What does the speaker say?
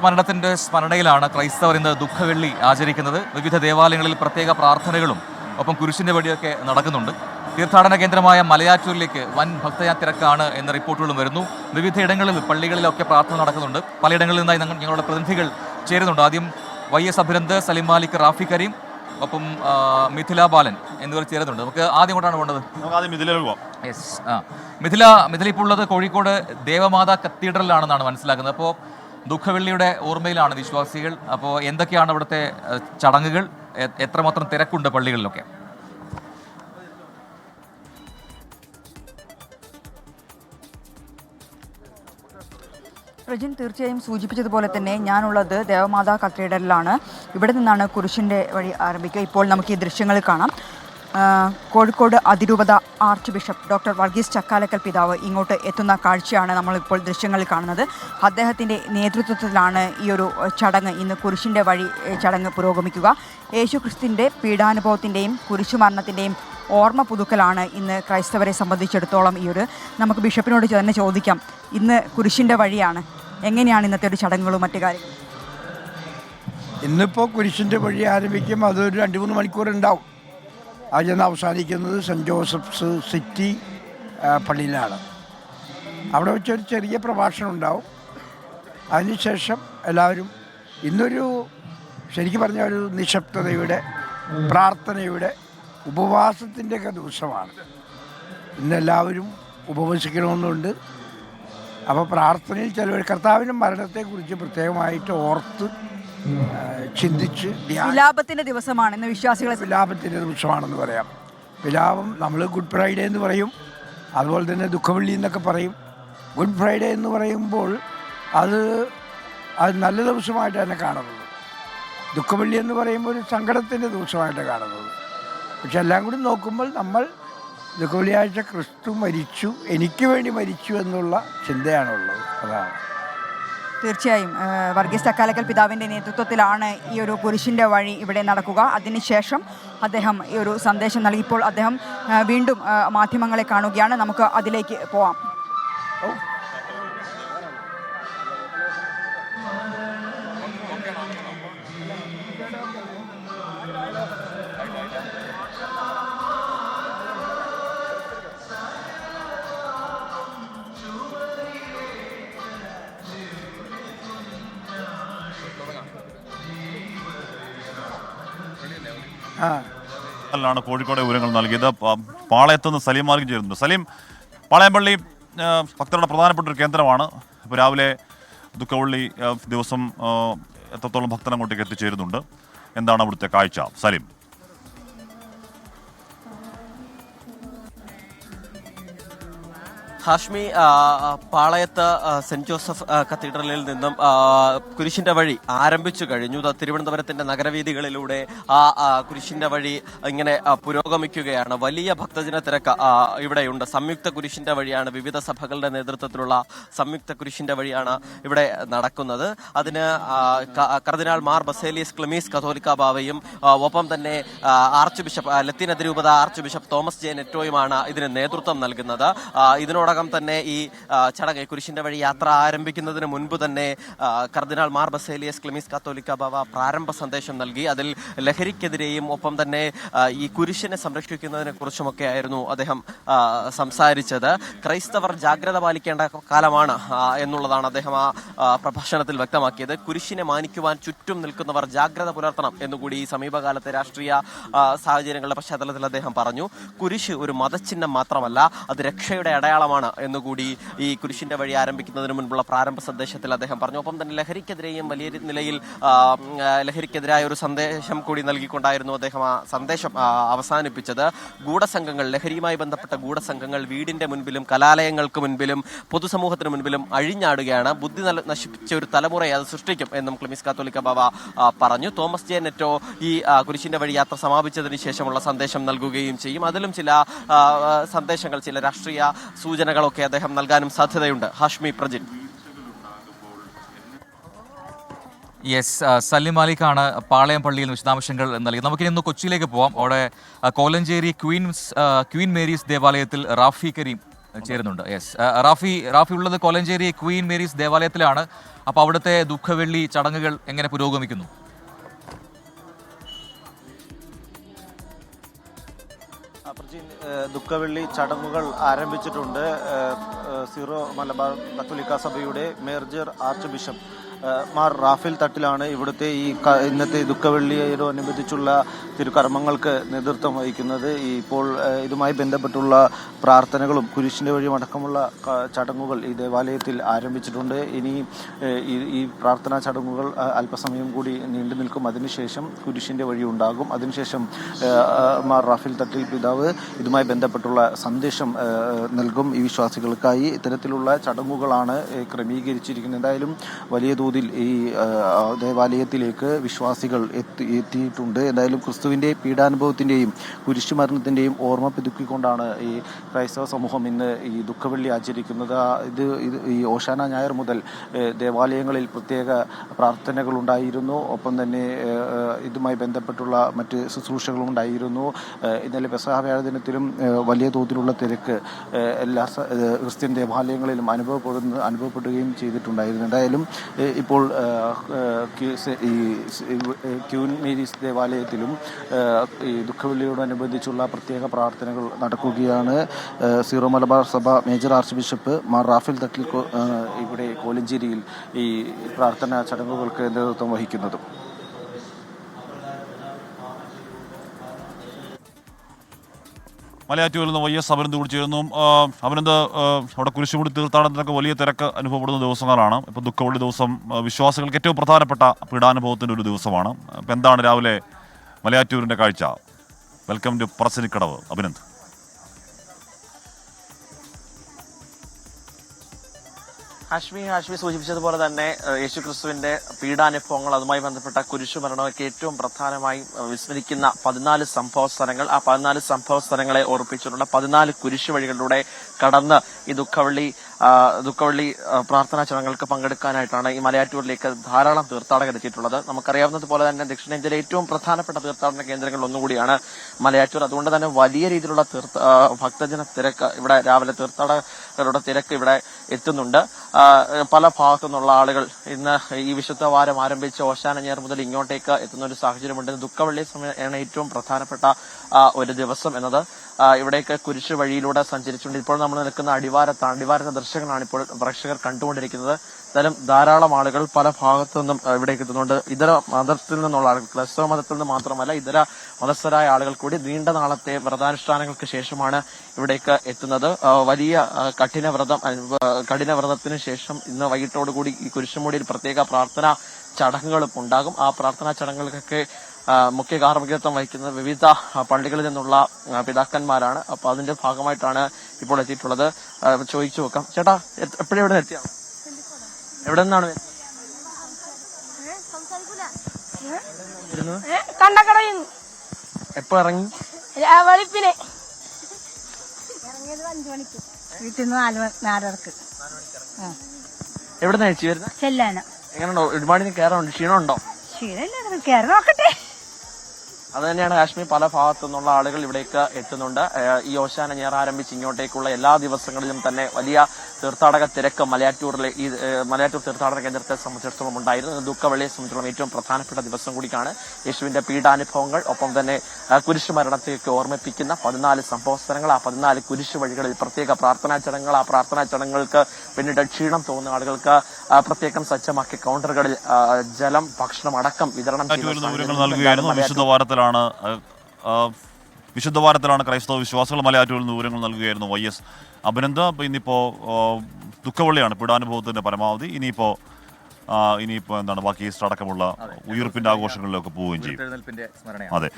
മരണത്തിൻ്റെ സ്മരണയിലാണ് ക്രൈസ്തവർ ഇന്ന് ദുഃഖവെള്ളി ആചരിക്കുന്നത്. വിവിധ ദേവാലയങ്ങളിൽ പ്രത്യേക പ്രാർത്ഥനകളും ഒപ്പം കുരിശിൻ്റെ വഴിയൊക്കെ നടക്കുന്നുണ്ട്. തീർത്ഥാടന കേന്ദ്രമായ മലയാറ്റൂരിലേക്ക് വൻ ഭക്തയാത്തിരക്കാണ് എന്ന റിപ്പോർട്ടുകളും വരുന്നു. വിവിധയിടങ്ങളിൽ പള്ളികളിലൊക്കെ പ്രാർത്ഥന നടക്കുന്നുണ്ട്. പലയിടങ്ങളിൽ നിന്നായി ഞങ്ങളുടെ പ്രതിനിധികൾ ചേരുന്നുണ്ട്. ആദ്യം YS അഭിനന്ദ്, സലിം മാലിക്, റാഫി കരീം, ഒപ്പം മിഥില ബാലൻ എന്നിവർ ചേരുന്നുണ്ട്. നമുക്ക് ആദ്യം കൊണ്ടാണ് പോകേണ്ടത്. യെസ്, മിഥില ഇപ്പോൾ ഉള്ളത് കോഴിക്കോട് ദേവമാതാ കത്തീഡ്രലിലാണെന്നാണ് മനസ്സിലാക്കുന്നത്. അപ്പോൾ ദുഃഖവെള്ളിയുടെ ഓർമ്മയിലാണ് വിശ്വാസികൾ. അപ്പോൾ എന്തൊക്കെയാണ് അവിടുത്തെ ചടങ്ങുകൾ, എത്രമാത്രം തിരക്കുണ്ട് പള്ളികളിലൊക്കെ? പ്രജിൻ തീർച്ചയായും സൂചിപ്പിച്ചതുപോലെ തന്നെ ഞാനുള്ളത് ദേവമാതാ കത്തീഡ്രലിലാണ്. ഇവിടെ നിന്നാണ് കുരിശിൻ്റെ വഴി ആരംഭിക്കുക. ഇപ്പോൾ നമുക്ക് ഈ ദൃശ്യങ്ങൾ കാണാം. കോഴിക്കോട് അതിരൂപത arch bishop doctor Varghese Chakkalakkal പിതാവ് ഇങ്ങോട്ട് എത്തുന്ന കാഴ്ചയാണ് നമ്മളിപ്പോൾ ദൃശ്യങ്ങളിൽ കാണുന്നത്. അദ്ദേഹത്തിൻ്റെ നേതൃത്വത്തിലാണ് ഈ ഒരു ചടങ്ങ്, ഇന്ന് കുരിശിൻ്റെ വഴി ചടങ്ങ് പുരോഗമിക്കുക. യേശു ക്രിസ്തുവിൻ്റെ പീഡാനുഭവത്തിൻ്റെയും കുരിശുമരണത്തിൻ്റെയും ഓർമ്മ പുതുക്കലാണ് ഇന്ന് ക്രൈസ്തവരെ സംബന്ധിച്ചിടത്തോളം. നമുക്ക് ബിഷപ്പിനോട് തന്നെ ചോദിക്കാം, ഇന്ന് കുരിശിൻ്റെ വഴിയാണ്, എങ്ങനെയാണ് ഇന്നത്തെ ഒരു ചടങ്ങുകളും മറ്റു കാര്യങ്ങളും? ഇന്നിപ്പോൾ കുരിശിൻ്റെ വഴി ആരംഭിക്കും. അതൊരു 2-3 മണിക്കൂർ ഉണ്ടാവും. അത് ചെന്ന് അവസാനിക്കുന്നത് സെൻറ്റ് ജോസഫ്സ് സിറ്റി പള്ളിയിലാണ്. അവിടെ വെച്ചൊരു ചെറിയ പ്രഭാഷണം ഉണ്ടാവും. അതിനുശേഷം എല്ലാവരും ഇന്നൊരു ശരിക്കും പറഞ്ഞ ഒരു നിശബ്ദതയുടെ, പ്രാർത്ഥനയുടെ, ഉപവാസത്തിൻ്റെയൊക്കെ ദിവസമാണ്. ഇന്നെല്ലാവരും ഉപവസിക്കണമെന്നുണ്ട്. അപ്പോൾ പ്രാർത്ഥനയിൽ ചിലവർ കർത്താവിൻ്റെ മരണത്തെക്കുറിച്ച് പ്രത്യേകമായിട്ട് ഓർത്ത് ചിന്തിച്ച്, വിലാപത്തിൻ്റെ ദിവസമാണ് ഇന്ന്. വിശ്വാസികളെ വിലാപത്തിൻ്റെ ദിവസമാണെന്ന് പറയാം. വിലാപം നമ്മൾ ഗുഡ് ഫ്രൈഡേ എന്ന് പറയും, അതുപോലെ തന്നെ ദുഃഖവെള്ളി എന്നൊക്കെ പറയും. ഗുഡ് ഫ്രൈഡേ എന്ന് പറയുമ്പോൾ അത് നല്ല ദിവസമായിട്ട് തന്നെ കാണുന്നത്. ദുഃഖവെള്ളി എന്ന് പറയുമ്പോൾ ഒരു സങ്കടത്തിൻ്റെ ദിവസമായിട്ട് കാണുന്നത്. പക്ഷെ എല്ലാം കൂടി നോക്കുമ്പോൾ നമ്മൾ ദുഃഖവെള്ളിയാഴ്ച ക്രിസ്തു മരിച്ചു, എനിക്ക് വേണ്ടി മരിച്ചു എന്നുള്ള ചിന്തയാണുള്ളത്. അതാണ് തീർച്ചയായും വർഗീസ് ചക്കാലക്കൽ പിതാവിൻ്റെ നേതൃത്വത്തിലാണ് ഈ ഒരു കുരിശിൻ്റെ വഴി ഇവിടെ നടക്കുക. അതിനുശേഷം അദ്ദേഹം ഈ ഒരു സന്ദേശം നൽകി. ഇപ്പോൾ അദ്ദേഹം വീണ്ടും മാധ്യമങ്ങളെ കാണുകയാണ്. നമുക്ക് അതിലേക്ക് പോവാം. ാണ് കോഴിക്കോട് വിവരങ്ങൾ നൽകിയത്. പാളയത്തുനിന്ന് സലീം മാലിക് ചേരുന്നുണ്ട്. സലീം, പാളയംപള്ളി ഭക്തരുടെ പ്രധാനപ്പെട്ട ഒരു കേന്ദ്രമാണ്. ഇപ്പോൾ രാവിലെ ദുഃഖവെള്ളി ദിവസം എത്രത്തോളം ഭക്തർ അങ്ങോട്ടേക്ക് എത്തിച്ചേരുന്നുണ്ട്, എന്താണ് അവിടുത്തെ കാഴ്ച? സലീം. ഹാഷ്മി, പാളയത്ത് സെൻറ്റ് ജോസഫ് കത്തീഡ്രലിൽ നിന്നും കുരിശിൻ്റെ വഴി ആരംഭിച്ചു കഴിഞ്ഞു. തിരുവനന്തപുരത്തിൻ്റെ നഗരവീഥികളിലൂടെ കുരിശിൻ്റെ വഴി ഇങ്ങനെ പുരോഗമിക്കുകയാണ്. വലിയ ഭക്തജന തിരക്ക് ഇവിടെയുണ്ട്. സംയുക്ത കുരിശിൻ്റെ വഴിയാണ്, വിവിധ സഭകളുടെ നേതൃത്വത്തിലുള്ള സംയുക്ത കുരിശിൻ്റെ വഴിയാണ് ഇവിടെ നടക്കുന്നത്. അതിന് കർദിനാൾ മാർ ബസേലിയസ് ക്ലെമീസ് കത്തോലിക്ക ബാവയും ഒപ്പം തന്നെ ആർച്ച് ബിഷപ്പ് ലത്തീൻ അതിരൂപത ആർച്ച് ബിഷപ്പ് തോമസ് ജെ നെറ്റോയുമാണ് ഇതിന് നേതൃത്വം നൽകുന്നത്. ഇതിനോടകം തന്നെ ഈ ചടങ്ങ്, കുരിശിന്റെ വഴി യാത്ര ആരംഭിക്കുന്നതിന് മുൻപ് തന്നെ കർദിനാൾ മാർ ബസേലിയസ് ക്ലെമീസ് കത്തോലിക്ക ബാവ പ്രാരംഭ സന്ദേശം നൽകി. അതിൽ ലഹരിക്കെതിരെയും ഒപ്പം തന്നെ ഈ കുരിശിനെ സംരക്ഷിക്കുന്നതിനെ കുറിച്ചുമൊക്കെ ആയിരുന്നു അദ്ദേഹം സംസാരിച്ചത്. ക്രൈസ്തവർ ജാഗ്രത പാലിക്കേണ്ട കാലമാണ് എന്നുള്ളതാണ് അദ്ദേഹം ആ പ്രഭാഷണത്തിൽ വ്യക്തമാക്കിയത്. കുരിശിനെ മാനിക്കുവാൻ ചുറ്റും നിൽക്കുന്നവർ ജാഗ്രത പുലർത്തണം എന്നുകൂടി ഈ സമീപകാലത്തെ രാഷ്ട്രീയ സാഹചര്യങ്ങളുടെ പശ്ചാത്തലത്തിൽ അദ്ദേഹം പറഞ്ഞു. കുരിശ് ഒരു മതചിഹ്നം മാത്രമല്ല, അത് രക്ഷയുടെ അടയാളമാണ് എന്നുകൂടി ഈ കുരിശിന്റെ വഴി ആരംഭിക്കുന്നതിന് മുൻപുള്ള പ്രാരംഭ സന്ദേശത്തിൽ അദ്ദേഹം പറഞ്ഞു. ഒപ്പം തന്നെ ലഹരിക്കെതിരെയും വലിയ നിലയിൽ ലഹരിക്കെതിരായ ഒരു സന്ദേശം കൂടി നൽകിക്കൊണ്ടായിരുന്നു അദ്ദേഹം ആ സന്ദേശം അവസാനിപ്പിച്ചത്. ഗൂഢസംഘങ്ങൾ, ലഹരിയുമായി ബന്ധപ്പെട്ട ഗൂഢസംഘങ്ങൾ വീടിന്റെ മുൻപിലും കലാലയങ്ങൾക്ക് മുൻപിലും പൊതുസമൂഹത്തിന് മുൻപിലും അഴിഞ്ഞാടുകയാണ്. ബുദ്ധി നശിപ്പിച്ച ഒരു തലമുറയെ അത് സൃഷ്ടിക്കും എന്നും ക്ലെമീസ് കാത്തോലിക്ക ബാവ പറഞ്ഞു. തോമസ് ജെ നെറ്റോ ഈ കുരിശിന്റെ വഴി യാത്ര സമാപിച്ചതിന് ശേഷമുള്ള സന്ദേശം നൽകുകയും ചെയ്യും. അതിലും ചില സന്ദേശങ്ങൾ, ചില രാഷ്ട്രീയ സൂചനകളൊക്കെ അദ്ദേഹം നൽകാനും സാധ്യതയുണ്ട്. ഹാഷ്മി, പ്രജിൻ. യെസ്, സലിം മാലിക്കാണ് പാളയം പള്ളിയിൽ വിശദാംശങ്ങൾ നൽകിയത്. നമുക്കിനി ഇന്ന് കൊച്ചിയിലേക്ക് പോവാം. അവിടെ കോലഞ്ചേരി ക്വീൻ മേരീസ് ദേവാലയത്തിൽ റാഫി കരീം ചേരുന്നുണ്ട്. യെസ്, റാഫി ഉള്ളത് കോലഞ്ചേരി ക്വീൻ മേരീസ് ദേവാലയത്തിലാണ്. അപ്പോൾ അവിടുത്തെ ദുഃഖവെള്ളി ചടങ്ങുകൾ എങ്ങനെ പുരോഗമിക്കുന്നു? ദുഃഖവെള്ളി ചടങ്ങുകൾ ആരംഭിച്ചിട്ടുണ്ട്. സീറോ മലബാർ കത്തോലിക്ക സഭയുടെ major archbishop Mar Raphael തട്ടിലാണ് ഇവിടുത്തെ ഇന്നത്തെ ദുഃഖവെള്ളിയോടനുബന്ധിച്ചുള്ള തിരുക്കർമ്മങ്ങൾക്ക് നേതൃത്വം വഹിക്കുന്നത്. ഇപ്പോൾ ഇതുമായി ബന്ധപ്പെട്ടുള്ള പ്രാർത്ഥനകളും കുരിശിൻ്റെ വഴിയും അടക്കമുള്ള ചടങ്ങുകൾ ഈ ദേവാലയത്തിൽ ആരംഭിച്ചിട്ടുണ്ട്. ഇനി ഈ പ്രാർത്ഥനാ ചടങ്ങുകൾ അല്പസമയം കൂടി നീണ്ടു നിൽക്കും. അതിനുശേഷം കുരിശിൻ്റെ വഴി ഉണ്ടാകും. അതിനുശേഷം മാർ റാഫേൽ തട്ടിൽ പിതാവ് ഇതുമായി ബന്ധപ്പെട്ടുള്ള സന്ദേശം നൽകും. ഈ വിശ്വാസികൾക്കായി ഇത്തരത്തിലുള്ള ചടങ്ങുകളാണ് ക്രമീകരിച്ചിരിക്കുന്നത്. എന്തായാലും വലിയ തോതിൽ ഈ ദേവാലയത്തിലേക്ക് വിശ്വാസികൾ എത്തിയിട്ടുണ്ട്. എന്തായാലും ക്രിസ്തുവിൻ്റെ പീഡാനുഭവത്തിൻ്റെയും കുരിശുമരണത്തിൻ്റെയും ഓർമ്മ പുതുക്കിക്കൊണ്ടാണ് ഈ ക്രൈസ്തവ സമൂഹം ഇന്ന് ഈ ദുഃഖവെള്ളി ആചരിക്കുന്നത്. ഈ ഓശാന ഞായർ മുതൽ ദേവാലയങ്ങളിൽ പ്രത്യേക പ്രാർത്ഥനകളുണ്ടായിരുന്നു. ഒപ്പം തന്നെ ഇതുമായി ബന്ധപ്പെട്ടുള്ള മറ്റ് ശുശ്രൂഷകളും ഉണ്ടായിരുന്നു. ഇന്നലെ പെസഹ വ്യാഴ ദിനത്തിലും വലിയ തോതിലുള്ള തിരക്ക് എല്ലാ ക്രിസ്ത്യൻ ദേവാലയങ്ങളിലും അനുഭവപ്പെടുകയും ചെയ്തിട്ടുണ്ടായിരുന്നു. എന്തായാലും ഇപ്പോൾ ഈ ക്വീൻ മേരീസ് ദേവാലയത്തിലും ഈ ദുഃഖവെള്ളിയോടനുബന്ധിച്ചുള്ള പ്രത്യേക പ്രാർത്ഥനകൾ നടക്കുകയാണ്. സീറോ മലബാർ സഭ major archbishop Mar Raphael Thattil ഇവിടെ കോലഞ്ചേരിയിൽ ഈ പ്രാർത്ഥനാ ചടങ്ങുകൾക്ക് നേതൃത്വം വഹിക്കുന്നതും. മലയാറ്റൂരിൽ നിന്ന് YS അഭിനന്ദ് കൂടി ചേരുന്നു. അഭിനന്ദ്, അവിടെ കുരിശുമുടി തീർത്ഥാടനത്തിനൊക്കെ വലിയ തിരക്ക് അനുഭവപ്പെടുന്ന ദിവസങ്ങളാണ്. ഇപ്പോൾ ദുഃഖവെള്ളി ദിവസം വിശ്വാസികൾക്ക് ഏറ്റവും പ്രധാനപ്പെട്ട പീഡാനുഭവത്തിൻ്റെ ഒരു ദിവസമാണ്. അപ്പോൾ എന്താണ് രാവിലെ മലയാറ്റൂരിൻ്റെ കാഴ്ച? Welcome to Parassinikadavu Abhinand. ഹാഷ്മി സൂചിപ്പിച്ചതുപോലെ തന്നെ യേശുക്രിസ്തുവിന്റെ പീഡാനുഭവങ്ങൾ, അതുമായി ബന്ധപ്പെട്ട കുരിശുമരണമൊക്കെ ഏറ്റവും പ്രധാനമായി വിസ്മരിക്കുന്ന 14 സംഭവ സ്ഥലങ്ങൾ, ആ 14 സംഭവ സ്ഥലങ്ങളെ ഓർപ്പിച്ചിട്ടുള്ള 14 കുരിശു വഴികളിലൂടെ കടന്ന് ഈ ദുഃഖവെള്ളി പ്രാർത്ഥനാ ചടങ്ങുകൾക്ക് പങ്കെടുക്കാനായിട്ടാണ് ഈ മലയാറ്റൂരിലേക്ക് ധാരാളം തീർത്ഥാടകർ എത്തിയിട്ടുള്ളത്. നമുക്കറിയാവുന്നതുപോലെ തന്നെ ദക്ഷിണേന്ത്യയിലെ ഏറ്റവും പ്രധാനപ്പെട്ട തീർത്ഥാടന കേന്ദ്രങ്ങളിൽ ഒന്നുകൂടിയാണ് മലയാറ്റൂർ. അതുകൊണ്ട് തന്നെ വലിയ രീതിയിലുള്ള ഭക്തജന തിരക്ക് ഇവിടെ രാവിലെ തീർത്ഥാടകരുടെ തിരക്ക് ഇവിടെ എത്തുന്നുണ്ട്. പല ഭാഗത്തു നിന്നുള്ള ആളുകൾ ഇന്ന് ഈ വിശുദ്ധ വാരം ആരംഭിച്ച ഓശാന ഞായർ മുതൽ ഇങ്ങോട്ടേക്ക് എത്തുന്ന ഒരു സാഹചര്യമുണ്ട്. ദുഃഖവെള്ളി സമയമാണ് ഏറ്റവും പ്രധാനപ്പെട്ട ഒരു ദിവസം എന്നത്. ഇവിടേക്ക് കുരിശു വഴിയിലൂടെ സഞ്ചരിച്ചുകൊണ്ട് ഇപ്പോൾ നമ്മൾ നിൽക്കുന്ന അടിവാരത്തെ ദൃശ്യങ്ങളാണ് ഇപ്പോൾ പ്രേക്ഷകർ കണ്ടുകൊണ്ടിരിക്കുന്നത്. എന്തായാലും ധാരാളം ആളുകൾ പല ഭാഗത്തു നിന്നും ഇവിടേക്ക് എത്തുന്നുണ്ട്. ഇതര മതത്തിൽ നിന്നുള്ള ആളുകൾ, ക്രൈസ്തവ മതത്തിൽ നിന്ന് മാത്രമല്ല ഇതര മതസ്ഥരായ ആളുകൾ കൂടി നീണ്ട നാളത്തെ വ്രതാനുഷ്ഠാനങ്ങൾക്ക് ശേഷമാണ് ഇവിടേക്ക് എത്തുന്നത്. വലിയ കഠിന വ്രതത്തിന് ശേഷം ഇന്ന് വൈകിട്ടോടുകൂടി ഈ കുരിശുമുടിയിൽ പ്രത്യേക പ്രാർത്ഥനാ ചടങ്ങുകളും ഉണ്ടാകും. ആ പ്രാർത്ഥനാ ചടങ്ങുകൾക്കൊക്കെ മുഖ്യ കാർമ്മികത്വം വഹിക്കുന്നത് വിവിധ പള്ളികളിൽ നിന്നുള്ള പിതാക്കന്മാരാണ്. അപ്പൊ അതിന്റെ ഭാഗമായിട്ടാണ് ഇപ്പോൾ എത്തിയിട്ടുള്ളത്. ചോദിച്ചു നോക്കാം. ചേട്ടാ, എപ്പോഴും ഇവിടെ എത്തിയാണ്? എവിടെ നിന്നാണ് കണ്ടക്കടയിൽ? എപ്പോ ഇറങ്ങി? വെളുപ്പിനെ ഇറങ്ങിയത് 5 മണിക്ക്, വീട്ടിൽ നിന്ന് 4:30. എവിടെ നിന്ന് അയച്ചു വരുന്നത്? ചെല്ലാന. എങ്ങനെയുണ്ടോ? ഒരുപാട് കയറാനുണ്ട്, ക്ഷീണമുണ്ടോ? ക്ഷീണമില്ല, കയറി നോക്കട്ടെ. അത് തന്നെയാണ് കാശ്മീർ. പല ഭാഗത്തു നിന്നുള്ള ആളുകൾ ഇവിടേക്ക് എത്തുന്നുണ്ട്. ഈ ഓശാന ഞായർ ആരംഭിച്ച് ഇങ്ങോട്ടേക്കുള്ള എല്ലാ ദിവസങ്ങളിലും തന്നെ വലിയ തീർത്ഥാടക തിരക്ക് മലയാറ്റൂർ തീർത്ഥാടന കേന്ദ്രത്തെ സംബന്ധിച്ചിടത്തോളം ഉണ്ടായിരുന്നു. ദുഃഖവെള്ളിയെ സംബന്ധിച്ചിടത്തോളം ഏറ്റവും പ്രധാനപ്പെട്ട ദിവസം കൂടിയാണ്. യേശുവിന്റെ പീഡാനുഭവങ്ങൾ, ഒപ്പം തന്നെ കുരിശുമരണത്തെയൊക്കെ ഓർമ്മിപ്പിക്കുന്ന 14 സംഭവസ്ഥലങ്ങൾ, ആ 14 കുരിശു വഴികളിൽ പ്രത്യേക പ്രാർത്ഥനാ ചടങ്ങുകൾ, ആ പ്രാർത്ഥനാ ചടങ്ങുകൾക്ക് പിന്നീട് ക്ഷീണം തോന്നുന്ന ആളുകൾക്ക് പ്രത്യേകം സജ്ജമാക്കിയ കൗണ്ടറുകളിൽ ജലം, ഭക്ഷണം അടക്കം വിതരണം വിശുദ്ധവാരത്തിലാണ് ക്രൈസ്തവ വിശ്വാസികൾ മലയാറ്റൂരിൽ നിന്ന് വിവരങ്ങൾ നൽകുകയായിരുന്നു YS അഭിനന്ദ്. അപ്പോൾ ഇന്നിപ്പോൾ ദുഃഖവെള്ളിയാണ് പീഡാനുഭവത്തിൻ്റെ പരമാവധി. ഇനിയിപ്പോൾ എന്താണ് ബാക്കി ഈസ്റ്റർ അടക്കമുള്ള ഉയർപ്പിൻ്റെ ആഘോഷങ്ങളിലൊക്കെ പോവുകയും ചെയ്യും. സ്മരണയാണ്. അതെ.